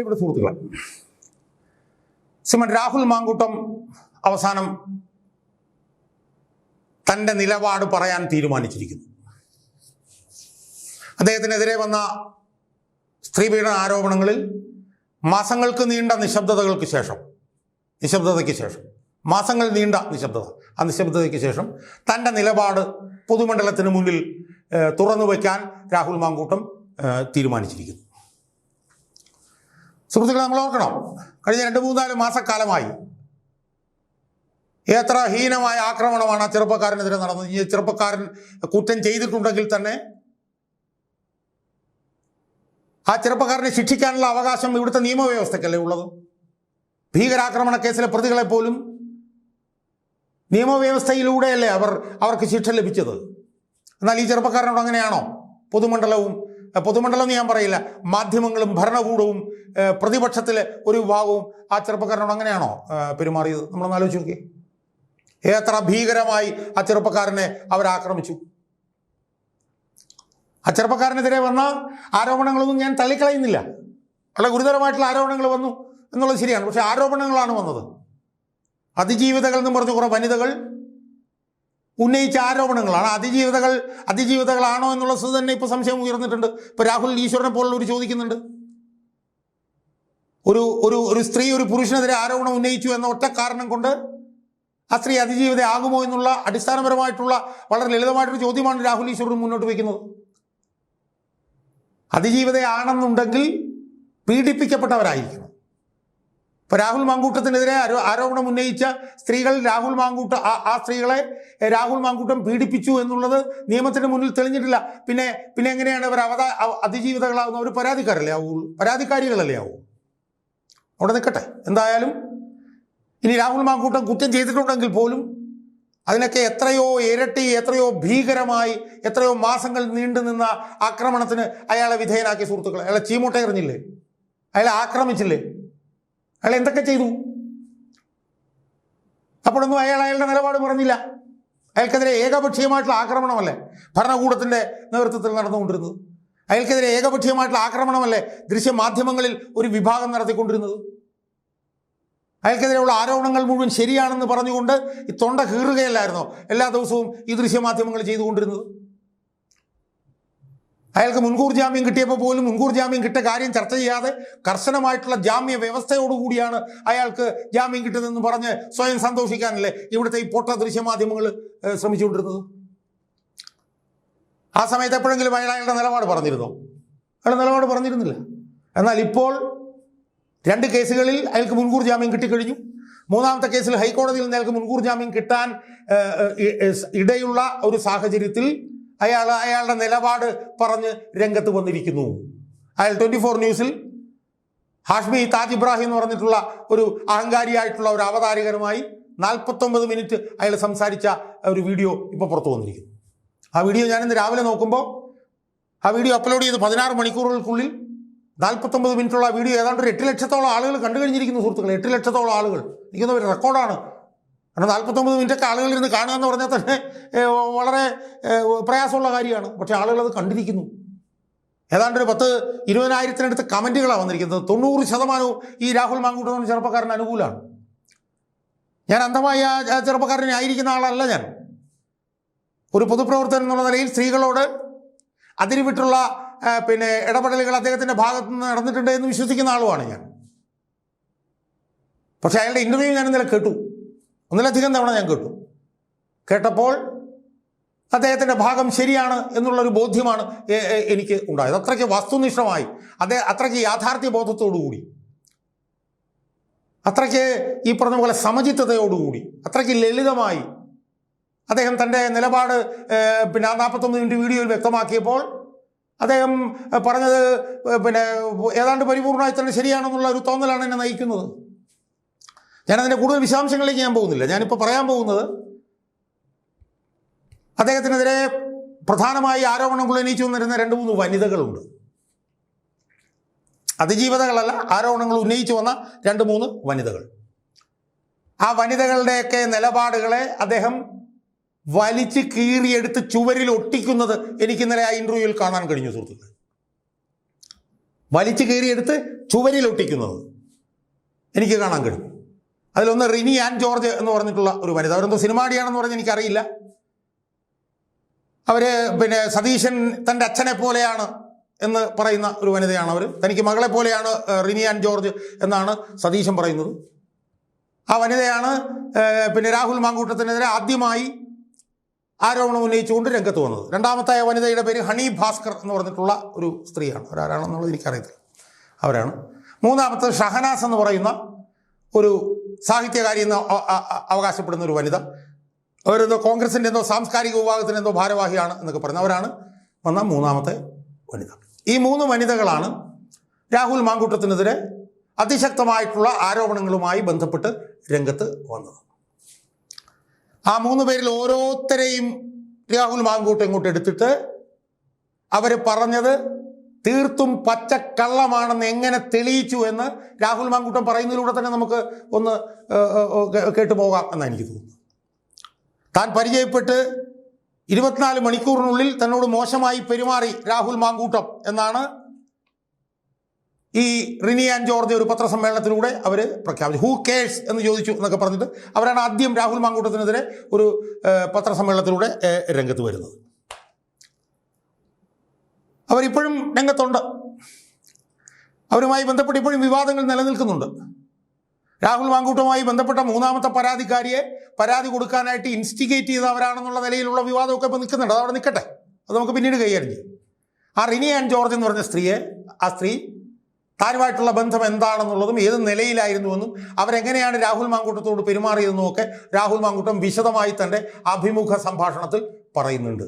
ഇവിടെ സുഹൃത്തുക്കളെ, ശ്രീമൻ രാഹുൽ മാങ്കൂട്ടം അവസാനം തൻ്റെ നിലപാട് പറയാൻ തീരുമാനിച്ചിരിക്കുന്നു. അദ്ദേഹത്തിനെതിരെ വന്ന സ്ത്രീപീഡന ആരോപണങ്ങളിൽ മാസങ്ങൾക്ക് നീണ്ട നിശബ്ദതയ്ക്ക് ശേഷം മാസങ്ങൾ നീണ്ട നിശബ്ദതയ്ക്ക് ശേഷം തൻ്റെ നിലപാട് പൊതുമണ്ഡലത്തിന് മുന്നിൽ തുറന്നു വയ്ക്കാൻ രാഹുൽ മാങ്കൂട്ടം തീരുമാനിച്ചിരിക്കുന്നു. സുഹൃത്തുക്കളെ, നമ്മൾ ഓർക്കണം, കഴിഞ്ഞ 2-3-4 മാസക്കാലമായി എത്ര ഹീനമായ ആക്രമണമാണ് ആ ചെറുപ്പക്കാരനെതിരെ നടന്നത്. ഈ ചെറുപ്പക്കാരൻ കുറ്റം ചെയ്തിട്ടുണ്ടെങ്കിൽ തന്നെ ആ ചെറുപ്പക്കാരനെ ശിക്ഷിക്കാനുള്ള അവകാശം ഇവിടുത്തെ നിയമവ്യവസ്ഥയ്ക്കല്ലേ ഉള്ളത്. ഭീകരാക്രമണ കേസിലെ പ്രതികളെ പോലും നിയമവ്യവസ്ഥയിലൂടെയല്ലേ അവർക്ക് ശിക്ഷ ലഭിച്ചത്. എന്നാൽ ഈ ചെറുപ്പക്കാരനോട് അങ്ങനെയാണോ പൊതുമണ്ഡലം എന്ന് ഞാൻ പറയില്ല, മാധ്യമങ്ങളും ഭരണകൂടവും പ്രതിപക്ഷത്തിലെ ഒരു വിഭാഗവും ആ ചെറുപ്പക്കാരനോട് അങ്ങനെയാണോ പെരുമാറിയത്? നമ്മളൊന്ന് ആലോചിച്ച് നോക്കിയേ. എത്ര ഭീകരമായി ആ ചെറുപ്പക്കാരനെ അവരാക്രമിച്ചു. ആ ചെറുപ്പക്കാരനെതിരെ വന്ന ആരോപണങ്ങളൊന്നും ഞാൻ തള്ളിക്കളയുന്നില്ല. വളരെ ഗുരുതരമായിട്ടുള്ള ആരോപണങ്ങൾ വന്നു എന്നുള്ളത് ശരിയാണ്. പക്ഷെ ആരോപണങ്ങളാണ് വന്നത്. അതിജീവിതകൾ എന്ന് പറഞ്ഞ കുറേ വനിതകൾ ഉന്നയിച്ച ആരോപണങ്ങളാണ്. അതിജീവിതകളാണോ എന്നുള്ളത് തന്നെ ഇപ്പോൾ സംശയം ഉയർന്നിട്ടുണ്ട്. ഇപ്പോൾ രാഹുൽ ഈശ്വരനെ പോലുള്ളവർ ചോദിക്കുന്നുണ്ട്, ഒരു സ്ത്രീ ഒരു പുരുഷനെതിരെ ആരോപണം ഉന്നയിച്ചു എന്ന ഒറ്റ കാരണം കൊണ്ട് ആ സ്ത്രീ അതിജീവിതയാകുമോ എന്നുള്ള അടിസ്ഥാനപരമായിട്ടുള്ള വളരെ ലളിതമായിട്ടൊരു ചോദ്യമാണ് രാഹുൽ ഈശ്വരൻ മുന്നോട്ട് വയ്ക്കുന്നത്. അതിജീവിതയാണെന്നുണ്ടെങ്കിൽ പീഡിപ്പിക്കപ്പെട്ടവരായിരിക്കണം. ഇപ്പോൾ രാഹുൽ മാങ്കൂട്ടത്തിനെതിരെ ആരോപണം ഉന്നയിച്ച സ്ത്രീകൾ ആ സ്ത്രീകളെ രാഹുൽ മാങ്കൂട്ടം പീഡിപ്പിച്ചു എന്നുള്ളത് നിയമത്തിന് മുന്നിൽ തെളിഞ്ഞിട്ടില്ല. പിന്നെ എങ്ങനെയാണ് അവർ അതിജീവിതകളാകുന്ന? അവർ പരാതിക്കാരികളല്ലേ ആവുള്ളൂ. അവിടെ നിൽക്കട്ടെ. എന്തായാലും ഇനി രാഹുൽ മാങ്കൂട്ടം കുറ്റം ചെയ്തിട്ടുണ്ടെങ്കിൽ പോലും അതിനൊക്കെ എത്രയോ ഇരട്ടി, എത്രയോ ഭീകരമായി, എത്രയോ മാസങ്ങൾ നീണ്ടുനിന്ന ആക്രമണത്തിന് അയാളെ വിധേയനാക്കിയ സുഹൃത്തുക്കളെ. അയാളെ ചീമൂട്ട എറിഞ്ഞില്ലേ? അയാളെ ആക്രമിച്ചില്ലേ? അയാൾ എന്തൊക്കെ ചെയ്തു? അപ്പോഴൊന്നും അയാളുടെ നിലപാട് പറഞ്ഞില്ല. അയാൾക്കെതിരെ ഏകപക്ഷീയമായിട്ടുള്ള ആക്രമണമല്ലേ ഭരണകൂടത്തിൻ്റെ നേതൃത്വത്തിൽ നടന്നുകൊണ്ടിരുന്നത്? അയാൾക്കെതിരെ ഏകപക്ഷീയമായിട്ടുള്ള ആക്രമണമല്ലേ ദൃശ്യമാധ്യമങ്ങളിൽ ഒരു വിഭാഗം നടത്തിക്കൊണ്ടിരുന്നത്? അയാൾക്കെതിരെയുള്ള ആരോപണങ്ങൾ മുഴുവൻ ശരിയാണെന്ന് പറഞ്ഞുകൊണ്ട് ഈ തൊണ്ട കീറുകയല്ലായിരുന്നോ എല്ലാ ദിവസവും ഈ ദൃശ്യമാധ്യമങ്ങൾ ചെയ്തുകൊണ്ടിരുന്നത്? അയാൾക്ക് മുൻകൂർ ജാമ്യം കിട്ടിയപ്പോൾ പോലും മുൻകൂർ ജാമ്യം കിട്ടിയ കാര്യം ചർച്ച ചെയ്യാതെ കർശനമായിട്ടുള്ള ജാമ്യ വ്യവസ്ഥയോടുകൂടിയാണ് അയാൾക്ക് ജാമ്യം കിട്ടുന്നതെന്ന് പറഞ്ഞ് സ്വയം സന്തോഷിക്കാനല്ലേ ഇവിടുത്തെ ഈ പൊട്ട ദൃശ്യമാധ്യമങ്ങൾ ശ്രമിച്ചുകൊണ്ടിരുന്നത്? ആ സമയത്ത് എപ്പോഴെങ്കിലും അയാളുടെ നിലപാട് പറഞ്ഞിരുന്നോ? അയാളുടെ നിലപാട് പറഞ്ഞിരുന്നില്ല. എന്നാൽ ഇപ്പോൾ 2 കേസുകളിൽ അയാൾക്ക് മുൻകൂർ ജാമ്യം കിട്ടിക്കഴിഞ്ഞു. 3ാമത്തെ കേസിൽ ഹൈക്കോടതിയിൽ നിന്ന് അയാൾക്ക് മുൻകൂർ ജാമ്യം കിട്ടാൻ ഇടയുള്ള ഒരു സാഹചര്യത്തിൽ അയാളുടെ നിലപാട് പറഞ്ഞ് രംഗത്ത് വന്നിരിക്കുന്നു. അയാൾ 24 ന്യൂസിൽ ഹാഷ്മി താജ് ഇബ്രാഹിം എന്ന് പറഞ്ഞിട്ടുള്ള ഒരു അഹങ്കാരിയായിട്ടുള്ള ഒരു അവതാരകരുമായി 49 മിനിറ്റ് അയാൾ സംസാരിച്ച ഒരു വീഡിയോ ഇപ്പോൾ പുറത്തു വന്നിരിക്കുന്നു. ആ വീഡിയോ ഞാനിന്ന് രാവിലെ നോക്കുമ്പോൾ ആ വീഡിയോ അപ്ലോഡ് ചെയ്ത് 16 മണിക്കൂറുകൾക്കുള്ളിൽ 49 മിനിറ്റുള്ള വീഡിയോ ഏതാണ്ട് ഒരു 8 ലക്ഷത്തോളം ആളുകൾ കണ്ടു കഴിഞ്ഞിരിക്കുന്നു സുഹൃത്തുക്കളെ. 8 ലക്ഷത്തോളം ആളുകൾ. എനിക്കൊന്നും ഒരു റെക്കോർഡാണ്. കാരണം 49 മിനിറ്റൊക്കെ ആളുകൾ ഇരുന്ന് കാണുക എന്ന് പറഞ്ഞാൽ തന്നെ വളരെ പ്രയാസമുള്ള കാര്യമാണ്. പക്ഷേ ആളുകൾ അത് കണ്ടിരിക്കുന്നു. ഏതാണ്ട് ഒരു 10-20,000-നടുത്ത് കമൻറ്റുകളാണ് വന്നിരിക്കുന്നത്. 90% ഈ രാഹുൽ മാങ്കൂട്ടം എന്ന ചെറുപ്പക്കാരന് അനുകൂലമാണ്. ഞാൻ അന്ധമായി ആ ചെറുപ്പക്കാരനെ ആയിരിക്കുന്ന ആളല്ല. ഞാൻ ഒരു പൊതുപ്രവർത്തകൻ എന്നുള്ള നിലയിൽ സ്ത്രീകളോട് അതിരുവിട്ടുള്ള ഇടപെടലുകൾ അദ്ദേഹത്തിൻ്റെ ഭാഗത്തു നിന്ന് നടന്നിട്ടുണ്ട് എന്ന് വിശ്വസിക്കുന്ന ആളുമാണ് ഞാൻ. പക്ഷേ അയാളുടെ ഇൻ്റർവ്യൂ ഞാൻ ഇന്നലെ കേട്ടു. 1-ലധികം തവണ ഞാൻ കേട്ടപ്പോൾ അദ്ദേഹത്തിൻ്റെ ഭാഗം ശരിയാണ് എന്നുള്ളൊരു ബോധ്യമാണ് എനിക്ക് ഉണ്ടായത്. അത്രയ്ക്ക് വസ്തുനിഷ്ഠമായി, അത്രയ്ക്ക് യാഥാർത്ഥ്യ ബോധത്തോടുകൂടി, അത്രയ്ക്ക് ഈ പറഞ്ഞ പോലെ സമചിത്തതയോടുകൂടി, അത്രയ്ക്ക് ലളിതമായി അദ്ദേഹം തൻ്റെ നിലപാട് 49 മിനിറ്റ് വീഡിയോയിൽ വ്യക്തമാക്കിയപ്പോൾ അദ്ദേഹം പറഞ്ഞത് ഏതാണ്ട് പരിപൂർണമായി തന്നെ ശരിയാണെന്നുള്ള ഒരു തോന്നലാണ് എന്നെ നയിക്കുന്നത്. ഞാനതിൻ്റെ കൂടുതൽ വിശദാംശങ്ങളിലേക്ക് ഞാൻ പോകുന്നില്ല. ഞാനിപ്പോൾ പറയാൻ പോകുന്നത് അദ്ദേഹത്തിനെതിരെ പ്രധാനമായി ആരോപണങ്ങൾ ഉന്നയിച്ചു വന്നിരുന്ന 2-3 വനിതകളുണ്ട്. അതിജീവിതകളല്ല, ആരോപണങ്ങൾ ഉന്നയിച്ചു വന്ന 2-3 വനിതകൾ. ആ വനിതകളുടെയൊക്കെ നിലപാടുകളെ അദ്ദേഹം വലിച്ച് കീറിയെടുത്ത് ചുവരിൽ ഒട്ടിക്കുന്നത് എനിക്ക് ഇന്നലെ ആ ഇൻ്റർവ്യൂവിൽ കാണാൻ കഴിഞ്ഞു സുഹൃത്തുക്കളെ. വലിച്ചു കയറിയെടുത്ത് ചുവരിലൊട്ടിക്കുന്നത് എനിക്ക് കാണാൻ കഴിയും. അതിലൊന്ന് റിനി ആൻ ജോർജ് എന്ന് പറഞ്ഞിട്ടുള്ള ഒരു വനിത. അവരെന്തോ സിനിമാടിയാണെന്ന് പറഞ്ഞ് എനിക്കറിയില്ല. അവർ പിന്നെ സതീശൻ തൻ്റെ അച്ഛനെ പോലെയാണ് എന്ന് പറയുന്ന ഒരു വനിതയാണ്. അവർ തനിക്ക് മകളെ പോലെയാണ് റിനി ആൻ ജോർജ് എന്നാണ് സതീശൻ പറയുന്നത്. ആ വനിതയാണ് പിന്നെ രാഹുൽ മാങ്കൂട്ടത്തിനെതിരെ ആദ്യമായി ആരോപണം ഉന്നയിച്ചുകൊണ്ട് രംഗത്ത് വന്നത്. രണ്ടാമത്തെ വനിതയുടെ പേര് ഹണി ഭാസ്കർ എന്ന് പറഞ്ഞിട്ടുള്ള ഒരു സ്ത്രീയാണ്. അവരാരാണെന്നുള്ളത് എനിക്കറിയത്തില്ല. അവരാണ്. മൂന്നാമത്തെ ഷഹനാസ് എന്ന് പറയുന്ന ഒരു സാഹിത്യകാരി എന്ന് അവകാശപ്പെടുന്ന ഒരു വനിത. അവരെന്തോ കോൺഗ്രസിൻ്റെ എന്തോ സാംസ്കാരിക വിഭാഗത്തിൻ്റെ എന്തോ ഭാരവാഹിയാണ് എന്നൊക്കെ പറയുന്നത്. അവരാണ് വന്ന മൂന്നാമത്തെ വനിത. ഈ 3 വനിതകളാണ് രാഹുൽ മാങ്കൂട്ടത്തിനെതിരെ അതിശക്തമായിട്ടുള്ള ആരോപണങ്ങളുമായി ബന്ധപ്പെട്ട് രംഗത്ത് വന്നത്. ആ 3 പേരിൽ ഓരോരുത്തരെയും രാഹുൽ മാങ്കൂട്ടം ഇങ്ങോട്ട് എടുത്തിട്ട് അവർ പറഞ്ഞത് തീർത്തും പച്ചക്കള്ളമാണെന്ന് എങ്ങനെ തെളിയിച്ചു എന്ന് രാഹുൽ മാങ്കൂട്ടം പറയുന്നതിലൂടെ തന്നെ നമുക്ക് ഒന്ന് കേട്ടുപോകാം എന്നാണ് എനിക്ക് തോന്നുന്നത്. താൻ പരിചയപ്പെട്ട് 24 മണിക്കൂറിനുള്ളിൽ തന്നോട് മോശമായി പെരുമാറി രാഹുൽ മാങ്കൂട്ടം എന്നാണ് ഈ റിനി ആൻ ജോർജ് ഒരു പത്രസമ്മേളനത്തിലൂടെ അവർ പ്രഖ്യാപിച്ചു. ഹൂ കേഴ്സ് എന്ന് ചോദിച്ചു എന്നൊക്കെ പറഞ്ഞിട്ട് അവരാണ് ആദ്യം രാഹുൽ മാങ്കൂട്ടത്തിനെതിരെ ഒരു പത്രസമ്മേളനത്തിലൂടെ രംഗത്ത് വരുന്നത്. അവരിപ്പോഴും രംഗത്തുണ്ട്. അവരുമായി ബന്ധപ്പെട്ട് ഇപ്പോഴും വിവാദങ്ങൾ നിലനിൽക്കുന്നുണ്ട്. രാഹുൽ മാങ്കൂട്ടവുമായി ബന്ധപ്പെട്ട മൂന്നാമത്തെ പരാതിക്കാരിയെ പരാതി കൊടുക്കാനായിട്ട് ഇൻസ്റ്റിഗേറ്റ് ചെയ്തവരാണെന്നുള്ള നിലയിലുള്ള വിവാദമൊക്കെ ഇപ്പോൾ നിൽക്കുന്നുണ്ട്. അതവിടെ നിൽക്കട്ടെ, അത് നമുക്ക് പിന്നീട് കൈകാര്യം ചെയ്യും. ആ റിനി ആൻ ജോർജ് എന്ന് പറഞ്ഞ ആ സ്ത്രീ താനുമായിട്ടുള്ള ബന്ധം എന്താണെന്നുള്ളതും ഏത് നിലയിലായിരുന്നുവെന്നും അവരെങ്ങനെയാണ് രാഹുൽ മാങ്കൂട്ടത്തോട് പെരുമാറിയതെന്നും ഒക്കെ രാഹുൽ മാങ്കൂട്ടം വിശദമായി തൻ്റെ അഭിമുഖ സംഭാഷണത്തിൽ പറയുന്നുണ്ട്.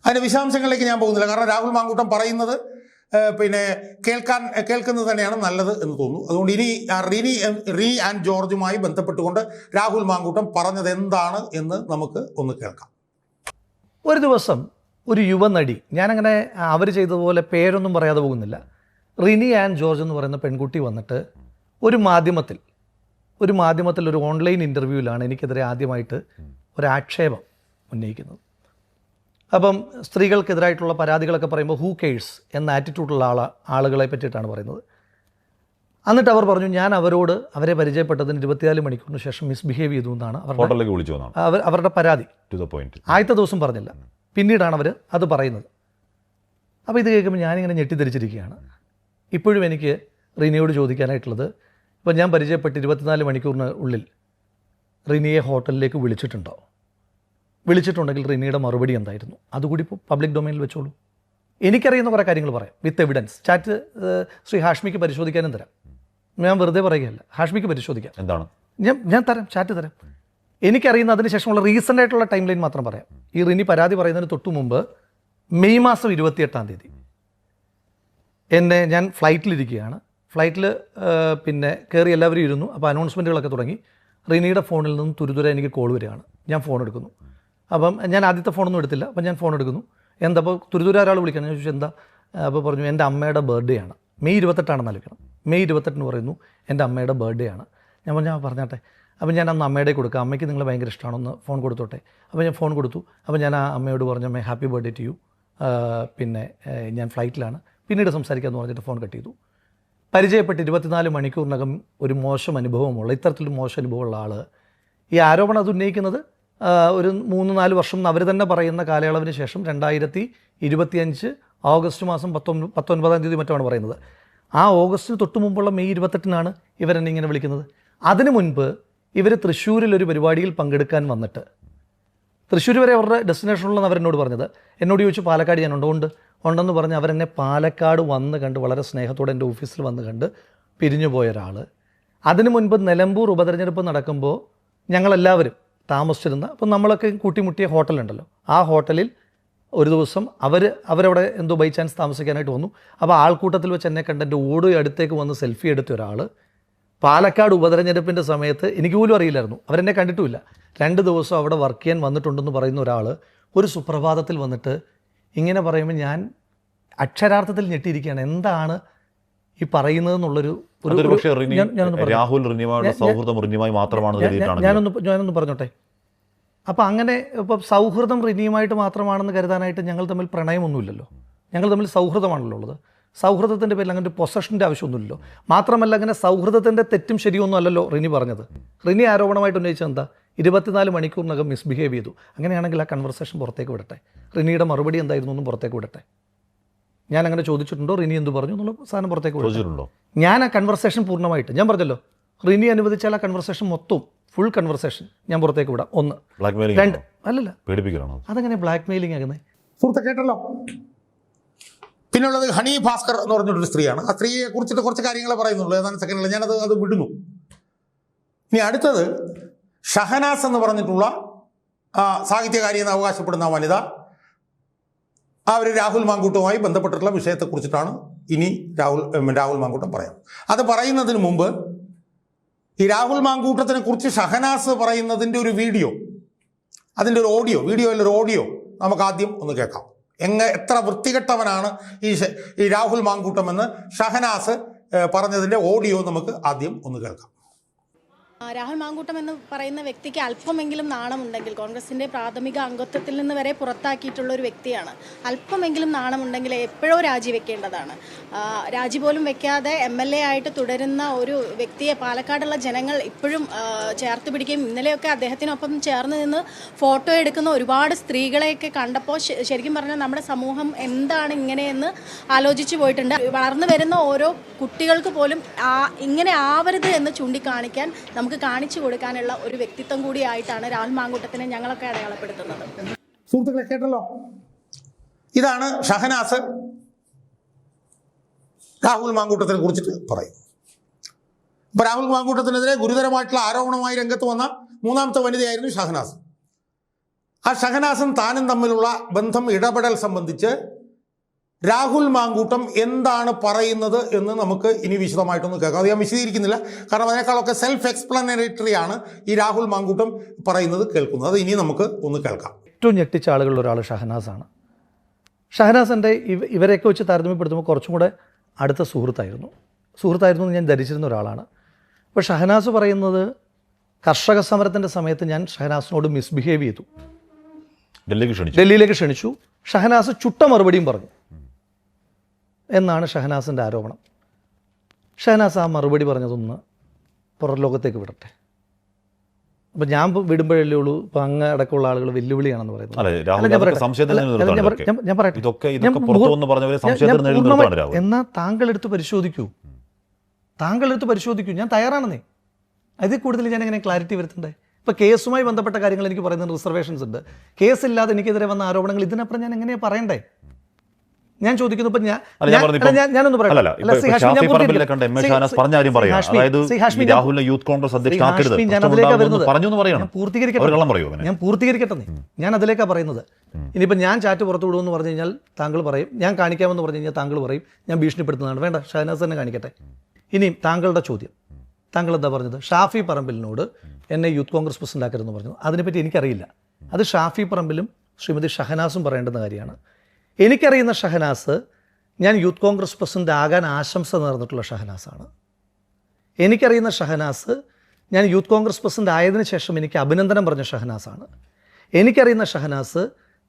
അതിൻ്റെ വിശദാംശങ്ങളിലേക്ക് ഞാൻ പോകുന്നില്ല. കാരണം രാഹുൽ മാങ്കൂട്ടം പറയുന്നത് പിന്നെ കേൾക്കുന്നത് തന്നെയാണ് നല്ലത് എന്ന് തോന്നുന്നു. അതുകൊണ്ട് ഇനി റിനി ആൻ ജോർജുമായി ബന്ധപ്പെട്ടുകൊണ്ട് രാഹുൽ മാങ്കൂട്ടം പറഞ്ഞത് എന്താണ് എന്ന് നമുക്ക് ഒന്ന് കേൾക്കാം. ഒരു ദിവസം ഒരു യുവനടി, ഞാനങ്ങനെ അവർ ചെയ്തതുപോലെ പേരൊന്നും പറയാതെ പോകുന്നില്ല, റിനി ആൻ ജോർജ് എന്ന് പറയുന്ന പെൺകുട്ടി വന്നിട്ട് ഒരു മാധ്യമത്തിൽ ഒരു ഓൺലൈൻ ഇൻ്റർവ്യൂവിലാണ് എനിക്കെതിരെ ആദ്യമായിട്ട് ഒരു ആക്ഷേപം ഉന്നയിക്കുന്നത്. അപ്പം സ്ത്രീകൾക്കെതിരായിട്ടുള്ള പരാതികളൊക്കെ പറയുമ്പോൾ ഹൂ കേഴ്സ് എന്ന ആറ്റിറ്റ്യൂഡുള്ള ആളുകളെ പറ്റിയിട്ടാണ് പറയുന്നത്. എന്നിട്ട് അവർ പറഞ്ഞു, ഞാൻ അവരെ പരിചയപ്പെട്ടതിന് 24 മണിക്കൂറിന് ശേഷം മിസ്ബിഹേവ് ചെയ്തു എന്നാണ് അവരുടെ പരാതി. ആദ്യത്തെ ദിവസം പറഞ്ഞില്ല, പിന്നീടാണ് അവർ അത് പറയുന്നത്. അപ്പോൾ ഇത് കേൾക്കുമ്പോൾ ഞാനിങ്ങനെ ഞെട്ടിദ്ധരിച്ചിരിക്കുകയാണ്. ഇപ്പോഴും എനിക്ക് റിനിയോട് ചോദിക്കാനായിട്ടുള്ളത്, ഇപ്പം ഞാൻ പരിചയപ്പെട്ട് 24 മണിക്കൂറിന് ഉള്ളിൽ റിനിയെ ഹോട്ടലിലേക്ക് വിളിച്ചിട്ടുണ്ടെങ്കിൽ റിനിയുടെ മറുപടി എന്തായിരുന്നു? അതുകൂടി ഇപ്പോൾ പബ്ലിക് ഡൊമൈനിൽ വെച്ചോളൂ. എനിക്കറിയുന്ന കുറേ കാര്യങ്ങൾ പറയാം വിത്ത് എവിഡൻസ്. ചാറ്റ് ശ്രീ ഹാഷ്മിക്ക് പരിശോധിക്കാനും തരാം. ഞാൻ വെറുതെ പറയുകയല്ല, ഹാഷ്മിക്ക് പരിശോധിക്കാം. എന്താണ് ഞാൻ തരാം, ചാറ്റ് തരാം. എനിക്കറിയുന്ന അതിന് ശേഷമുള്ള റീസെൻ്റ് ആയിട്ടുള്ള ടൈം ലൈൻ മാത്രം പറയാം. ഈ റിനി പരാതി പറയുന്നതിന് തൊട്ടു മുമ്പ് മെയ് മാസം 28 ഞാൻ ഫ്ലൈറ്റിലിരിക്കുകയാണ്. ഫ്ലൈറ്റിൽ പിന്നെ കയറി എല്ലാവരും ഇരുന്നു. അപ്പോൾ അനൗൺസ്മെൻറ്റുകളൊക്കെ തുടങ്ങി. റിനിയുടെ ഫോണിൽ നിന്നും തുരുതുര എനിക്ക് കോൾ വരികയാണ്. ഞാൻ ഫോൺ എടുക്കുന്നു. അപ്പം ഞാൻ ആദ്യത്തെ ഫോണൊന്നും എടുത്തില്ല. അപ്പം ഞാൻ ഫോൺ എടുക്കുന്നു. എന്താ അപ്പോൾ തുരുതുര ഒരാൾ വിളിക്കണം. ഞാൻ ചോദിച്ചു എന്താ? അപ്പോൾ പറഞ്ഞു എൻ്റെ അമ്മയുടെ ബർത്ത്ഡേ ആണ്. മെയ് 28 ആലോചിക്കണം. മെയ് 28 പറയുന്നു എൻ്റെ അമ്മയുടെ ബർത്ത്ഡേ ആണ്. ഞാൻ പറഞ്ഞാട്ടെ. അപ്പോൾ ഞാൻ അന്ന് അമ്മയുടെ കൊടുക്കാം, അമ്മയ്ക്ക് നിങ്ങളെ ഭയങ്കര ഇഷ്ടമാണെന്ന് ഫോൺ കൊടുത്തോട്ടെ. അപ്പോൾ ഞാൻ ഫോൺ കൊടുത്തു. അപ്പോൾ ഞാൻ ആ അമ്മയോട് പറഞ്ഞു, അമ്മേ ഹാപ്പി ബർത്ത്ഡേ ടു യു, പിന്നെ ഞാൻ ഫ്ലൈറ്റിലാണ്, പിന്നീട് സംസാരിക്കാമെന്ന് പറഞ്ഞിട്ട് ഫോൺ കട്ട് ചെയ്തു. പരിചയപ്പെട്ട് 24 മണിക്കൂറിനകം ഒരു മോശം അനുഭവമുള്ള, ഇത്തരത്തിലൊരു മോശം അനുഭവമുള്ള ആൾ ഈ ആരോപണം അത് ഉന്നയിക്കുന്നത് ഒരു 3-4 വർഷം അവർ തന്നെ പറയുന്ന കാലയളവിന് ശേഷം 2025 ഓഗസ്റ്റ് മാസം 19 മറ്റാണ് പറയുന്നത്. ആ ഓഗസ്റ്റിന് തൊട്ട് മുമ്പുള്ള മെയ് 28 ഇവരെന്നെ ഇങ്ങനെ വിളിക്കുന്നത്. അതിനു മുൻപ് ഇവർ തൃശ്ശൂരിലൊരു പരിപാടിയിൽ പങ്കെടുക്കാൻ വന്നിട്ട്, തൃശ്ശൂർ വരെ അവരുടെ ഡെസ്റ്റിനേഷനുള്ളതെന്ന് അവരെന്നോട് പറഞ്ഞത്. എന്നോട് ചോദിച്ചു പാലക്കാട് ഞാൻ ഉണ്ടെന്ന് പറഞ്ഞ് അവരെന്നെ പാലക്കാട് വന്ന് കണ്ട് വളരെ സ്നേഹത്തോടെ എൻ്റെ ഓഫീസിൽ വന്ന് കണ്ട് പിരിഞ്ഞു പോയ ഒരാൾ. അതിനു മുൻപ് നിലമ്പൂർ ഉപതെരഞ്ഞെടുപ്പ് നടക്കുമ്പോൾ ഞങ്ങളെല്ലാവരും താമസിച്ചിരുന്ന, അപ്പം നമ്മളൊക്കെ കൂട്ടിമുട്ടിയ ഹോട്ടലുണ്ടല്ലോ, ആ ഹോട്ടലിൽ ഒരു ദിവസം അവരവിടെ എന്തോ ബൈ ചാൻസ് താമസിക്കാനായിട്ട് വന്നു. അപ്പോൾ ആൾക്കൂട്ടത്തിൽ വെച്ച് എന്നെ കണ്ട് എൻ്റെ അടുത്തേക്ക് വന്ന് സെൽഫി എടുത്ത ഒരാൾ പാലക്കാട് ഉപതെരഞ്ഞെടുപ്പിൻ്റെ സമയത്ത് എനിക്ക് പോലും അറിയില്ലായിരുന്നു, അവരെന്നെ കണ്ടിട്ടുമില്ല, 2 ദിവസം അവിടെ വർക്ക് ചെയ്യാൻ വന്നിട്ടുണ്ടെന്ന് പറയുന്ന ഒരാൾ ഒരു സുപ്രഭാതത്തിൽ വന്നിട്ട് ഇങ്ങനെ പറയുമ്പോൾ ഞാൻ അക്ഷരാർത്ഥത്തിൽ ഞെട്ടിയിരിക്കുകയാണ്. എന്താണ് ഈ പറയുന്നതെന്നുള്ളൊരു ഞാനൊന്ന് പറഞ്ഞോട്ടെ. അപ്പോൾ അങ്ങനെ ഇപ്പോൾ സൗഹൃദം റിനിയുമായിട്ട് മാത്രമാണെന്ന് കരുതാനായിട്ട് ഞങ്ങൾ തമ്മിൽ പ്രണയമൊന്നുമില്ലല്ലോ, ഞങ്ങൾ തമ്മിൽ സൗഹൃദമാണല്ലോ ഉള്ളത്. സൗഹൃദത്തിൻ്റെ പേരിൽ അങ്ങനെ ഒരു പൊസഷൻ്റെ ആവശ്യമൊന്നുമില്ലല്ലോ. മാത്രമല്ല അങ്ങനെ സൗഹൃദത്തിൻ്റെ തെറ്റും ശരിയൊന്നും അല്ലല്ലോ റിനി പറഞ്ഞത്. റിനി ആരോപണമായിട്ട് ഉന്നയിച്ചത് എന്താ? 24 മണിക്കൂറിനകം മിസ്ബിഹേവ് ചെയ്തു. അങ്ങനെയാണെങ്കിൽ ആ കൺവെർസേഷൻ പുറത്തേക്ക് വിടട്ടെ. റിനിയുടെ മറുപടി എന്തായിരുന്നു എന്നും പുറത്തേക്ക് വിടട്ടെ. ഞാൻ അങ്ങനെ ചോദിച്ചിട്ടുണ്ടോ, റിനി എന്ത് പറഞ്ഞു എന്നുള്ള സാധനം പുറത്തേക്ക് വിടട്ടെ. ഞാൻ ആ കൺവെർസേഷൻ പൂർണ്ണമായിട്ട് ഞാൻ പറഞ്ഞല്ലോ, റിനി അനുവദിച്ചാൽ ആ കൺവെർസേഷൻ മൊത്തം ഫുൾ കൺവെർസേഷൻ ഞാൻ പുറത്തേക്ക് വിടാം. 1. 2 അല്ലല്ല, അതെങ്ങനെ ബ്ലാക്ക് മെയിലിംഗ് ആകുന്നത്? സുഹൃത്തെ കേട്ടല്ലോ. പിന്നുള്ളത് ഹണി ഭാസ്കർ എന്ന് പറഞ്ഞൊരു സ്ത്രീയാണ്. ആ സ്ത്രീയെ കുറിച്ചിട്ട് കുറച്ച് കാര്യങ്ങളെ പറയുന്നുള്ളൂ, ഏതാനും സെക്കൻഡിൽ ഞാനത് വിടുന്നു. ഇനി അടുത്തത് ഷഹനാസ് എന്ന് പറഞ്ഞിട്ടുള്ള സാഹിത്യകാരി എന്ന് അവകാശപ്പെടുന്ന വനിത. അവർ രാഹുൽ മാങ്കൂട്ടുമായി ബന്ധപ്പെട്ടിട്ടുള്ള വിഷയത്തെക്കുറിച്ചിട്ടാണ് ഇനി രാഹുൽ മാങ്കൂട്ടം പറയാം. അത് പറയുന്നതിന് മുമ്പ് ഈ രാഹുൽ മാങ്കൂട്ടത്തിനെ കുറിച്ച് ഷഹനാസ് പറയുന്നതിൻ്റെ ഒരു വീഡിയോ, അതിൻ്റെ ഒരു ഓഡിയോ, വീഡിയോയിലൊരു ഓഡിയോ നമുക്ക് ആദ്യം ഒന്ന് കേൾക്കാം. എത്ര വൃത്തികെട്ടവനാണ് ഈ രാഹുൽ മാങ്കൂട്ടം എന്ന് ഷഹനാസ് പറഞ്ഞതിൻ്റെ ഓഡിയോ നമുക്ക് ആദ്യം ഒന്ന് കേൾക്കാം. രാഹുൽ മാങ്കൂട്ടം എന്ന് പറയുന്ന വ്യക്തിക്ക് അല്പമെങ്കിലും നാണമുണ്ടെങ്കിൽ, കോൺഗ്രസിൻ്റെ പ്രാഥമിക അംഗത്വത്തിൽ നിന്ന് വരെ പുറത്താക്കിയിട്ടുള്ള ഒരു വ്യക്തിയാണ്. അല്പമെങ്കിലും നാണമുണ്ടെങ്കിൽ എപ്പോഴോ രാജിവെക്കേണ്ടതാണ്. രാജി പോലും വെക്കാതെ MLA ആയിട്ട് തുടരുന്ന ഒരു വ്യക്തിയെ പാലക്കാടുള്ള ജനങ്ങൾ ഇപ്പോഴും ചേർത്ത് പിടിക്കുകയും ഇന്നലെയൊക്കെ അദ്ദേഹത്തിനൊപ്പം ചേർന്ന് നിന്ന് ഫോട്ടോ എടുക്കുന്ന ഒരുപാട് സ്ത്രീകളെയൊക്കെ കണ്ടപ്പോൾ ശരിക്കും പറഞ്ഞാൽ നമ്മുടെ സമൂഹം എന്താണ് ഇങ്ങനെയെന്ന് ആലോചിച്ചു പോയിട്ടുണ്ട്. വളർന്നു വരുന്ന ഓരോ കുട്ടികൾക്ക് പോലും ഇങ്ങനെ ആവരുത് എന്ന് ചൂണ്ടിക്കാണിക്കാൻ നമുക്ക് കാണിച്ചു കൊടുക്കാനുള്ള ഒരു വ്യക്തിത്വം കൂടിയായിട്ടാണ് രാഹുൽ മാങ്കൂട്ടത്തിനെ ഞങ്ങളൊക്കെ അടയാളപ്പെടുത്തുന്നത്. സുഹൃത്തുക്കളെ കേട്ടല്ലോ, ഇതാണ് ഷഹനാസ് രാഹുൽ മാങ്കൂട്ടത്തിനെ കുറിച്ചിട്ട് പറയും. അപ്പോൾ രാഹുൽ മാങ്കൂട്ടത്തിനെതിരെ ഗുരുതരമായിട്ടുള്ള ആരോപണമായി രംഗത്ത് വന്ന മൂന്നാമത്തെ വനിതയായിരുന്നു ഷഹനാസ്. ആ ഷഹനാസും താനും തമ്മിലുള്ള ബന്ധം, ഇടപെടൽ സംബന്ധിച്ച് രാഹുൽ മാങ്കൂട്ടം എന്താണ് പറയുന്നത് എന്ന് നമുക്ക് ഇനി വിശദമായിട്ടൊന്ന് കേൾക്കാം. അത് ഞാൻ വിശദീകരിക്കുന്നില്ല, കാരണം അതിനേക്കാളൊക്കെ സെൽഫ് എക്സ്പ്ലനേറ്ററി ആണ് ഈ രാഹുൽ മാങ്കൂട്ടം പറയുന്നത് കേൾക്കുന്നത്. അത് ഇനി നമുക്ക് ഒന്ന് കേൾക്കാം. ഏറ്റവും ഞെട്ടിച്ച ആളുകളിൽ ഒരാൾ ഷഹനാസാണ്. ഷഹനാസിൻ്റെ ഇവരെയൊക്കെ വെച്ച് താരതമ്യപ്പെടുത്തുമ്പോൾ കുറച്ചും കൂടെ അടുത്ത സുഹൃത്തായിരുന്നു എന്ന് ഞാൻ ധരിച്ചിരുന്ന ഒരാളാണ്. അപ്പോൾ ഷഹനാസ് പറയുന്നത് കർഷക സമരത്തിൻ്റെ സമയത്ത് ഞാൻ ഷഹനാസിനോട് മിസ്ബിഹേവ് ചെയ്തു, ഡൽഹിയിലേക്ക് ക്ഷണിച്ചു. ഷഹനാസ് ചുട്ട മറുപടിയും പറഞ്ഞു എന്നാണ് ഷഹനാസിൻ്റെ ആരോപണം. ഷഹനാസ് ആ മറുപടി പറഞ്ഞതൊന്ന് പുറം ലോകത്തേക്ക് വിടട്ടെ. അപ്പം ഞാൻ വിടുമ്പോഴല്ലേ ഉള്ളൂ ഇപ്പം അങ്ങ് അടക്കമുള്ള ആളുകൾ വെല്ലുവിളിയാണെന്ന് പറയുന്നത്. ഞാൻ പറയട്ടെ, എന്നാൽ താങ്കളെടുത്ത് പരിശോധിക്കൂ, ഞാൻ തയ്യാറാണെന്നേ. അതിൽ കൂടുതൽ ഞാൻ എങ്ങനെ ക്ലാരിറ്റി വരുത്തണ്ടേ? ഇപ്പോൾ കേസുമായി ബന്ധപ്പെട്ട കാര്യങ്ങൾ എനിക്ക് പറയുന്ന റിസർവേഷൻസ് ഉണ്ട്. കേസില്ലാതെ എനിക്കെതിരെ വന്ന ആരോപണങ്ങൾ ഇതിനപ്പുറം ഞാൻ എങ്ങനെയാണ് പറയണ്ടേ? ഞാൻ ചോദിക്കുന്നു. ഇപ്പം ഞാനൊന്ന് പറയാം, ഞാൻ പൂർത്തീകരിക്കട്ടെ. ഞാൻ അതിലേക്കാണ് പറയുന്നത്. ഇനിയിപ്പോൾ ഞാൻ ചാറ്റ് പുറത്തു വിടുമെന്ന് പറഞ്ഞു കഴിഞ്ഞാൽ താങ്കൾ പറയും, ഞാൻ കാണിക്കാമെന്ന് പറഞ്ഞു കഴിഞ്ഞാൽ താങ്കൾ പറയും ഞാൻ ഭീഷണിപ്പെടുത്തുന്നതാണ്. വേണ്ട, ഷഹനാസ് തന്നെ കാണിക്കട്ടെ. ഇനി താങ്കളുടെ ചോദ്യം, താങ്കൾ എന്താ പറഞ്ഞത്? ഷാഫി പറമ്പിലിനോട് എന്നെ യൂത്ത് കോൺഗ്രസ് പ്രസിഡന്റ് ആക്കരുതെന്ന് പറഞ്ഞു. അതിനെപ്പറ്റി എനിക്കറിയില്ല. അത് ഷാഫി പറമ്പിലും ശ്രീമതി ഷഹനാസും പറയേണ്ടുന്ന കാര്യമാണ്. എനിക്കറിയുന്ന ഷഹനാസ് ഞാൻ യൂത്ത് കോൺഗ്രസ് പ്രസിഡന്റ് ആകാൻ ആശംസ നേർന്നിട്ടുള്ള ഷഹനാസാണ്. എനിക്കറിയുന്ന ഷഹനാസ് ഞാൻ യൂത്ത് കോൺഗ്രസ് പ്രസിഡന്റ് ആയതിനു ശേഷം എനിക്ക് അഭിനന്ദനം പറഞ്ഞ ഷഹനാസാണ്. എനിക്കറിയുന്ന ഷഹനാസ്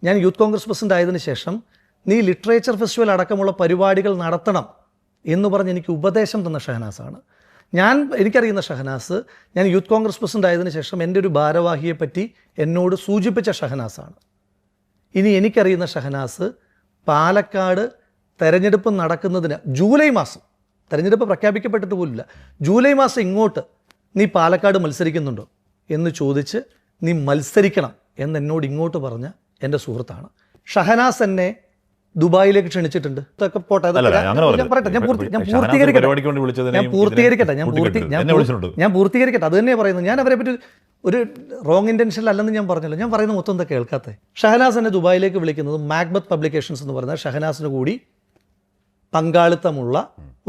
ഞാൻ യൂത്ത് കോൺഗ്രസ് പ്രസിഡന്റ് ആയതിനു ശേഷം നീ ലിറ്ററേച്ചർ ഫെസ്റ്റിവൽ അടക്കമുള്ള പരിപാടികൾ നടത്തണം എന്ന് പറഞ്ഞ് എനിക്ക് ഉപദേശം തന്ന ഷഹനാസാണ്. എനിക്കറിയുന്ന ഷഹനാസ് ഞാൻ യൂത്ത് കോൺഗ്രസ് പ്രസിഡന്റ് ആയതിനു ശേഷം എൻ്റെ ഒരു ഭാരവാഹിയെപ്പറ്റി എന്നോട് സൂചിപ്പിച്ച ഷഹനാസാണ്. ഇനി എനിക്കറിയുന്ന ഷഹനാസ് പാലക്കാട് തെരഞ്ഞെടുപ്പ് നടക്കുന്നതിന് ജൂലൈ മാസം, തെരഞ്ഞെടുപ്പ് പ്രഖ്യാപിക്കപ്പെട്ടിട്ട് പോലില്ല, ജൂലൈ മാസം ഇങ്ങോട്ട് നീ പാലക്കാട് മത്സരിക്കുന്നുണ്ടോ എന്ന് ചോദിച്ച് നീ മത്സരിക്കണം എന്നോട് ഇങ്ങോട്ട് പറഞ്ഞ എൻ്റെ സുഹൃത്താണ്. ഷഹനാസ് എന്നെ ദുബായിലേക്ക് ക്ഷണിച്ചിട്ടുണ്ട്. ഇതൊക്കെ പോട്ടെ, ഞാൻ പൂർത്തീകരിക്കട്ടെ. അത് തന്നെയാണ് പറയുന്നത്. ഞാൻ അവരെ പറ്റി ഒരു റോങ് ഇൻറ്റൻഷൻ അല്ലെന്ന് ഞാൻ പറഞ്ഞല്ലോ. ഞാൻ പറയുന്ന മൊത്തം എന്താ കേൾക്കാത്തത്? ഷഹനാസ് എന്നെ ദുബായിലേക്ക് വിളിക്കുന്നത് മാക്ബത്ത് പബ്ലിക്കേഷൻസ് എന്ന് പറയുന്ന ഷഹനാസിന് കൂടി പങ്കാളിത്തമുള്ള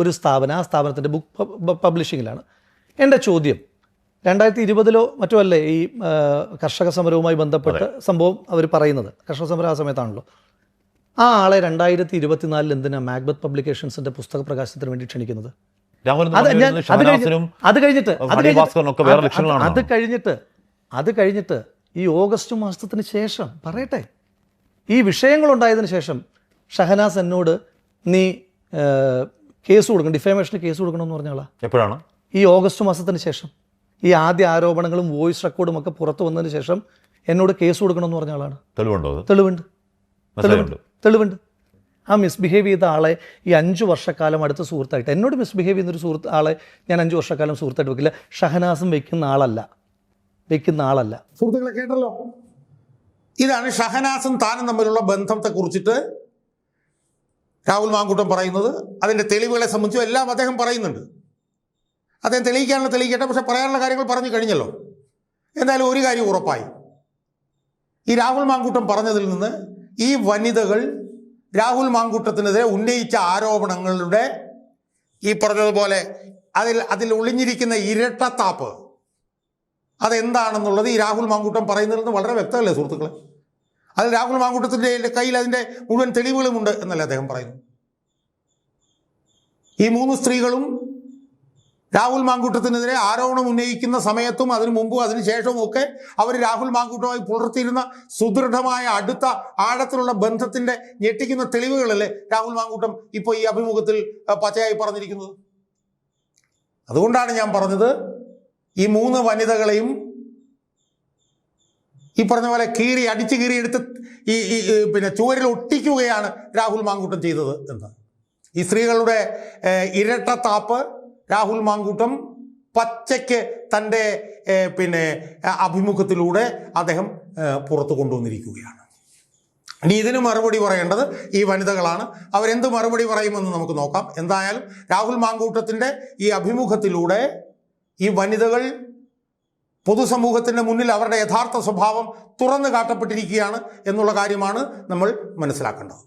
ഒരു സ്ഥാപനം, ആ സ്ഥാപനത്തിൻ്റെ ബുക്ക് പബ്ലിഷിങ്ങിലാണ്. എൻ്റെ ചോദ്യം, 2020 മറ്റോ അല്ലേ ഈ കർഷക സമരവുമായി ബന്ധപ്പെട്ട് സംഭവം അവർ പറയുന്നത്? കർഷക സമരം ആ സമയത്താണല്ലോ. ആ ആളെ 2024 എന്തിനാണ് മാക്ബത്ത് പബ്ലിക്കേഷൻസിൻ്റെ പുസ്തക പ്രകാശനത്തിന് വേണ്ടി ക്ഷണിക്കുന്നത്? അത് കഴിഞ്ഞിട്ട് ഈ ഓഗസ്റ്റ് മാസത്തിന് ശേഷം പറയട്ടെ, ഈ വിഷയങ്ങളുണ്ടായതിനു ശേഷം ഷഹനാസ് എന്നോട് നീ കേസ് കൊടുക്കണം, ഡിഫേമേഷന് കേസ് കൊടുക്കണമെന്ന് പറഞ്ഞ ആളാണ്. എപ്പോഴാണ്? ഈ ഓഗസ്റ്റ് മാസത്തിന് ശേഷം, ഈ ആദ്യ ആരോപണങ്ങളും വോയിസ് റെക്കോർഡും ഒക്കെ പുറത്തു വന്നതിന് ശേഷം എന്നോട് കേസ് കൊടുക്കണമെന്ന് പറഞ്ഞ ആളാണ്. തെളിവുണ്ടോ? അത് തെളിവുണ്ട്. ആ മിസ്ബിഹേവ് ചെയ്ത ആളെ ഈ 5 വർഷക്കാലം അടുത്ത സുഹൃത്തായിട്ട്, എന്നോട് മിസ്ബിഹേവ് ചെയ്യുന്നൊരു ആളെ ഞാൻ 5 വർഷക്കാലം സുഹൃത്തായിട്ട് വെക്കില്ല. ഷഹനാസും വെക്കുന്ന ആളല്ല. സുഹൃത്തുക്കളെ കേട്ടല്ലോ, ഇതാണ് ഷഹനാസും താനും തമ്മിലുള്ള ബന്ധത്തെ കുറിച്ചിട്ട് രാഹുൽ മാങ്കൂട്ടം പറയുന്നത്. അതിൻ്റെ തെളിവുകളെ സംബന്ധിച്ചും എല്ലാം അദ്ദേഹം പറയുന്നുണ്ട്. അദ്ദേഹം തെളിയിക്കട്ടെ. പക്ഷെ പറയാനുള്ള കാര്യങ്ങൾ പറഞ്ഞു കഴിഞ്ഞല്ലോ. എന്തായാലും ഒരു കാര്യം ഉറപ്പായി, ഈ രാഹുൽ മാങ്കൂട്ടം പറഞ്ഞതിൽ നിന്ന് ഈ വനിതകൾ രാഹുൽ മാങ്കൂട്ടത്തിനെതിരെ ഉന്നയിച്ച ആരോപണങ്ങളുടെ ഈ പറഞ്ഞതുപോലെ അതിൽ ഒളിഞ്ഞിരിക്കുന്ന ഇരട്ടത്താപ്പ് അതെന്താണെന്നുള്ളത് ഈ രാഹുൽ മാങ്കൂട്ടം പറയുന്നതിൽ നിന്ന് വളരെ വ്യക്തമല്ലേ സുഹൃത്തുക്കളെ? അതിൽ രാഹുൽ മാങ്കൂട്ടത്തിൻ്റെ കയ്യിൽ അതിൻ്റെ മുഴുവൻ തെളിവുകളുമുണ്ട് എന്നല്ലേ അദ്ദേഹം പറയുന്നു. ഈ 3 സ്ത്രീകളും രാഹുൽ മാങ്കൂട്ടത്തിനെതിരെ ആരോപണം ഉന്നയിക്കുന്ന സമയത്തും അതിനു മുമ്പും അതിനു ശേഷവും ഒക്കെ അവർ രാഹുൽ മാങ്കൂട്ടവുമായി പുലർത്തിയിരുന്ന സുദൃഢമായ അടുത്ത ആഴത്തിലുള്ള ബന്ധത്തിൻ്റെ ഞെട്ടിക്കുന്ന തെളിവുകളല്ലേ രാഹുൽ മാങ്കൂട്ടം ഇപ്പോൾ ഈ അഭിമുഖത്തിൽ പച്ചയായി പറഞ്ഞിരിക്കുന്നത്. അതുകൊണ്ടാണ് ഞാൻ പറഞ്ഞത്, ഈ 3 വനിതകളെയും ഈ പറഞ്ഞ പോലെ അടിച്ചു കീറിയെടുത്ത് പിന്നെ ചുവരിൽ ഒട്ടിക്കുകയാണ് രാഹുൽ മാങ്കൂട്ടം ചെയ്തത് എന്ന്. ഈ സ്ത്രീകളുടെ ഇരട്ടത്താപ്പ് രാഹുൽ മാങ്കൂട്ടം പച്ചയ്ക്ക് തൻ്റെ പിന്നെ അഭിമുഖത്തിലൂടെ അദ്ദേഹം പുറത്തു കൊണ്ടുവന്നിരിക്കുകയാണ്. ഇനി ഇതിന് മറുപടി പറയേണ്ടത് ഈ വനിതകളാണ്. അവരെന്ത് മറുപടി പറയുമെന്ന് നമുക്ക് നോക്കാം. എന്തായാലും രാഹുൽ മാങ്കൂട്ടത്തിൻ്റെ ഈ അഭിമുഖത്തിലൂടെ ഈ വനിതകൾ പൊതുസമൂഹത്തിൻ്റെ മുന്നിൽ അവരുടെ യഥാർത്ഥ സ്വഭാവം തുറന്നു കാട്ടപ്പെട്ടിരിക്കുകയാണ് എന്നുള്ള കാര്യമാണ് നമ്മൾ മനസ്സിലാക്കേണ്ടത്.